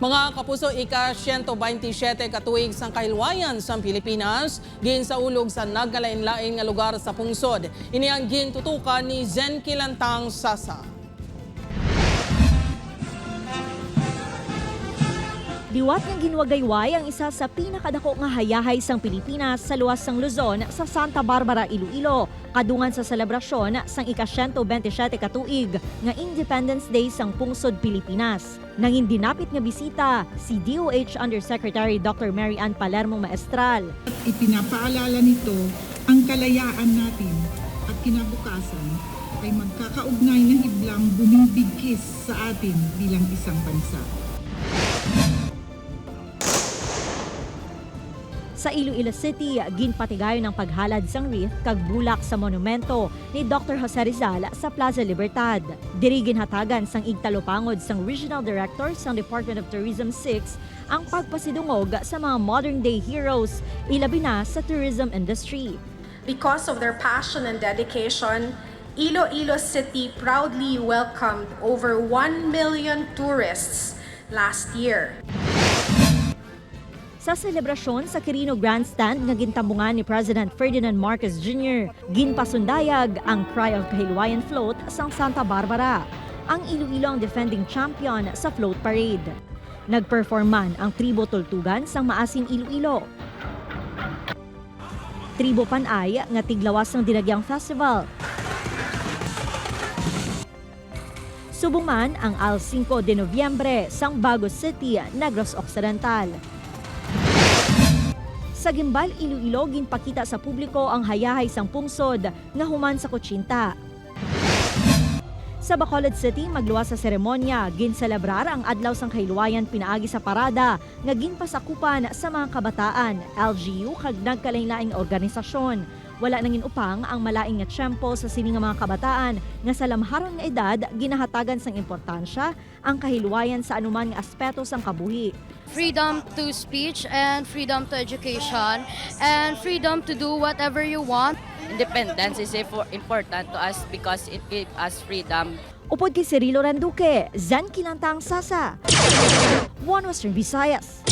Mga kapuso, ika-127 katuig sang kahilwayan sa Pilipinas, gin sa ulog sa nagkalain-lain nga lugar sa pungsod. Ini ang gintutukan ni Zen Kilantang Sasa. Diwat ng ginwagayway ang isa sa pinakadako nga hayahay sang Pilipinas sa luwas sang Luzon sa Santa Barbara, Iloilo, kadungan sa selebrasyon sang ika-127 katuig nga Independence Day sang pungsod Pilipinas. Nanging dinapit nga bisita si DOH Undersecretary Dr. Mary Ann Palermo Maestral. Ipinapaalala nito ang kalayaan natin at kinabukasan ay magkakaugnay na hiblang bumibigkis sa atin bilang isang bansa. Sa Iloilo City, ginpatigayon ng paghalad sang wreath kag bulak sa monumento ni Dr. Jose Rizal sa Plaza Libertad. Diri ginhatagan sang igtalupangod sang Regional Director sang Department of Tourism 6 ang pagpasidungog sa mga modern-day heroes, ilabi na sa tourism industry. Because of their passion and dedication, Iloilo City proudly welcomed over 1 million tourists last year. Sa selebrasyon sa Quirino Grandstand nga gintambungan ni President Ferdinand Marcos Jr., ginpasundayag ang Cry of Kahilwayan Float sang Santa Barbara. Ang Iloilo ang defending champion sa float parade. Nagperform man ang Tribo Tultugan sang Maasin Iloilo. Tribo Panay nga tiglawas ng Dinagyang Festival. Subong man ang Al 5 de Nobyembre sang Bagos City, Negros Occidental. Sa Gimbal, Iloilo, ginpakita sa publiko ang hayahay sang pungsod nga human sa kutsinta. Sa Bacolod City, magluwas sa seremonya, ginselebrar ang adlaw sang kahilwayan pinaagi sa parada nga ginpasakupan sa mga kabataan, LGU kag nagkalain-laing organisasyon. Wala nangin upang ang malaing nga tiyempo sa sini nga mga kabataan nga sa lamharon nga edad ginahatagan sang importansya ang kahilwayan sa anuman nga aspeto sang kabuhi. Freedom to speech and freedom to education and freedom to do whatever you want. Independence is important to us because it gives us freedom. Upod kay Cirilo Randuque, Zen Kilantang Sasa, One Western Visayas.